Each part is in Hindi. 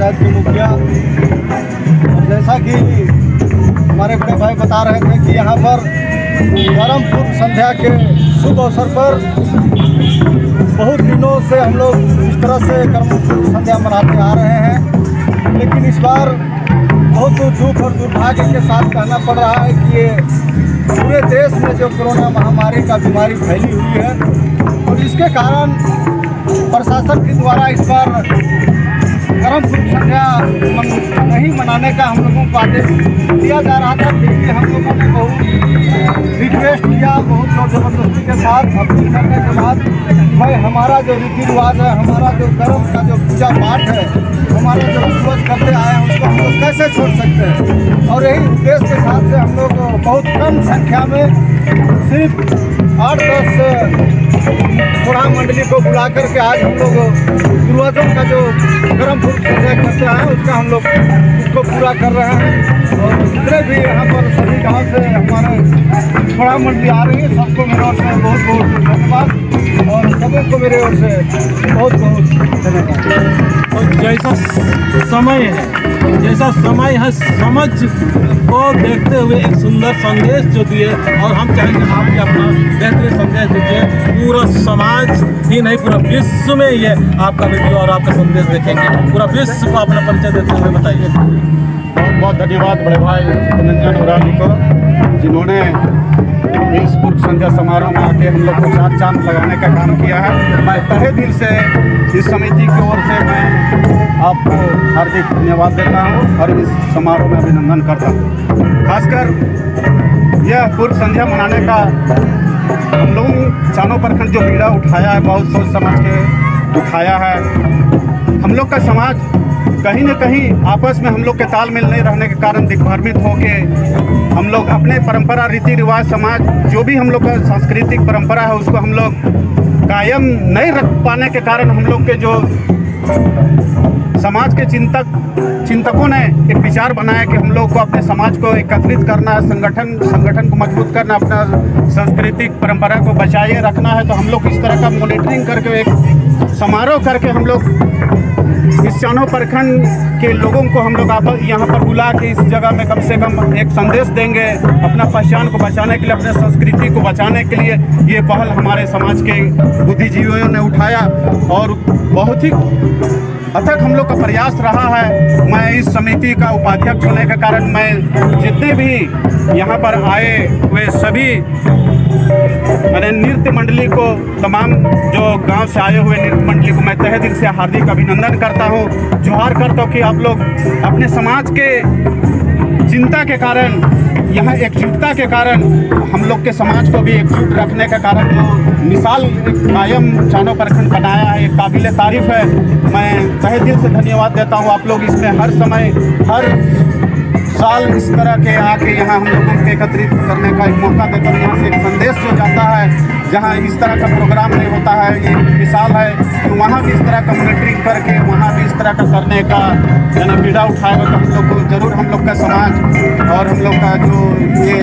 पंचायत के मुखिया। और जैसा कि हमारे बड़े भाई बता रहे थे कि यहाँ पर करम पूर्व संध्या के शुभ अवसर पर बहुत दिनों से हम लोग इस तरह से करम पूर्व संध्या मनाते आ रहे हैं, लेकिन इस बार बहुत दुख और दुर्भाग्य के साथ कहना पड़ रहा है कि ये पूरे देश में जो कोरोना महामारी का बीमारी फैली हुई है और इसके कारण प्रशासन के द्वारा इस बार करम पूर्व संध्या नहीं मनाने का हम लोगों को आदेश दिया जा रहा था। फिर भी हम लोगों ने बहुत रिक्वेस्ट किया, बहुत जोर जबरदस्ती के साथ अपील करने के बाद भाई हमारा जो रीति रिवाज है, हमारा जो करम का जो पूजा पाठ है, हमारा जो पूर्वज करते आए हैं उसको हम लोग कैसे छोड़ सकते हैं। और यही उद्देश्य के साथ से हम लोग बहुत कम संख्या में सिर्फ 8-10 बुढ़ा मंडली को बुला करके आज हम लोग पूर्वजों का जो करम पूर्व संध्या करते आए हैं उसका हम लोग उसको पूरा कर रहे हैं। और जितने भी यहाँ पर सभी गाँव से हमारे बुढ़ा मंडली आ रही है सबको मेरे ओर से बहुत बहुत धन्यवाद और सभी को मेरे ओर से बहुत बहुत धन्यवाद। और जैसा समय है समझ को देखते हुए एक सुंदर संदेश जो दिए और हम चाहेंगे आप भी अपना बेहतरीन संदेश दीजिए। पूरा समाज ही नहीं पूरा विश्व में ये आपका वीडियो और आपका संदेश देखेंगे, पूरा विश्व को अपना परिचय देते हुए बताइए। बहुत बहुत धन्यवाद बड़े भाई रंजन उरानी को, जिन्होंने इस पूर्व संध्या समारोह में आके हम लोग को चार चांद लगाने का काम किया है। मैं तहे दिल से इस समिति की ओर से मैं आपको हार्दिक धन्यवाद देता हूँ और इस समारोह में अभिनंदन करता हूँ। खासकर यह पूर्व संध्या मनाने का हम लोग चारों प्रखंड जो बीड़ा उठाया है, बहुत सोच समझ के उठाया है। हम लोग का समाज कहीं न कहीं आपस में हम लोग के तालमेल नहीं रहने के कारण दिग्भ्रमित होके हम लोग अपने परंपरा रीति रिवाज समाज जो भी हम लोग का सांस्कृतिक परंपरा है उसको हम लोग कायम नहीं रख पाने के कारण हम लोग के जो समाज के चिंतकों ने एक विचार बनाया कि हम लोग को अपने समाज को एकत्रित करना है, संगठन को मजबूत करना, अपना सांस्कृतिक परंपरा को बचाए रखना है। तो हम लोग इस तरह का मॉनिटरिंग करके एक समारोह करके हम लोग इस चारों प्रखंड के लोगों को हम लोग यहाँ पर बुला के इस जगह में कम से कम एक संदेश देंगे, अपना पहचान को बचाने के लिए, अपने संस्कृति को बचाने के लिए। ये पहल हमारे समाज के बुद्धिजीवियों ने उठाया और बहुत ही अथक हम लोग का प्रयास रहा है। मैं इस समिति का उपाध्यक्ष होने के कारण मैं जितने भी यहाँ पर आए हुए सभी मैंने नृत्य मंडली को, तमाम जो गांव से आए हुए नृत्य मंडली को मैं तहे दिल से हार्दिक अभिनंदन करता हूँ, जोहार करता हूँ कि आप लोग अपने समाज के चिंता के कारण, यहाँ एकजुटता के कारण, हम लोग के समाज को भी एकजुट रखने के कारण जो मिसाल कायम चारों प्रखंड बनाया है, एक काबिल तारीफ है। मैं तहे दिल से धन्यवाद देता हूँ। आप लोग इसमें हर समय हर साल इस तरह के आके यहाँ हम लोगों को एकत्रित करने का एक मौका देते हैं। यहाँ से एक संदेश जो जाता है, जहाँ इस तरह का प्रोग्राम नहीं होता है, ये मिसाल है कि वहाँ भी इस तरह का मॉनिटरिंग करके वहाँ भी इस तरह का करने का यानी बीड़ा उठाएगा तो हम लोग को जरूर हम लोग का समाज और हम लोग का जो ये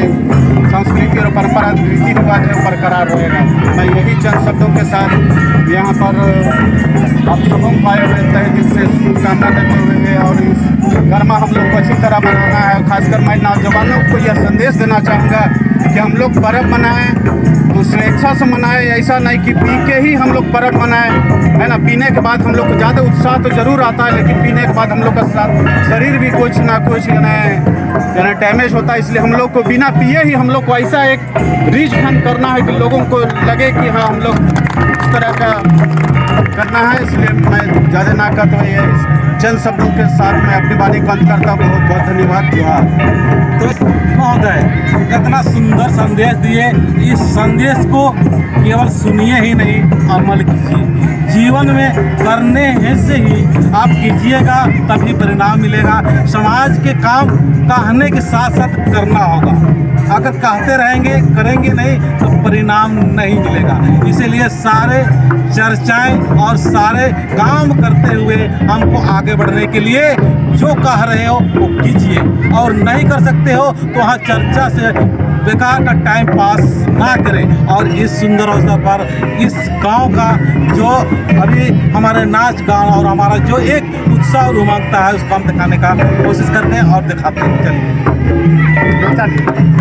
संस्कृति और परंपरा रीति रिवाज है बरकरार रहेगा। मैं यही चंद शब्दों के साथ यहाँ पर आप सबों को आए हुए तहे दिल से शुभकामना देते हुए और इस कर्मा हम लोग को अच्छी तरह मनाना है। खासकर मैं नौजवानों को यह संदेश देना चाहूँगा कि हम लोग पर्व मनाएं तो स्वेच्छा से मनाएं, ऐसा नहीं कि पी के ही हम लोग पर्व मनाएं, है ना। पीने के बाद हम लोग को ज़्यादा उत्साह तो ज़रूर आता है, लेकिन पीने के बाद हम लोग का शरीर भी कुछ ना कुछ यानी डैमेज होता है। इसलिए हम लोग को बिना पिए ही हम लोग को ऐसा एक रीच फन करना है कि लोगों को लगे कि हाँ हम लोग इस तरह का करना है। इसलिए मैं ज़्यादा ना करता हूँ, चंद शब्दों के साथ मैं अपनी वाणी बंद करता हूँ। बहुत बहुत धन्यवाद। तो महोदय इतना सुंदर संदेश दिए, इस संदेश को केवल सुनिए ही नहीं, अमल कीजिए। जीवन में करने से ही आप कीजिएगा तभी परिणाम मिलेगा। समाज के काम कहने के साथ साथ करना होगा। अगर कहते रहेंगे करेंगे नहीं तो परिणाम नहीं मिलेगा। इसीलिए सारे चर्चाएं और सारे काम करते हुए हमको आगे बढ़ने के लिए जो कह रहे हो वो कीजिए, और नहीं कर सकते हो तो वहाँ चर्चा से बेकार का टाइम पास ना करें और इस सुंदर अवसर पर इस गांव का जो अभी हमारे नाच गान और हमारा जो एक उत्साह और उमंगता है उसको हम दिखाने का कोशिश करते हैं और दिखाते हैं। चलिए।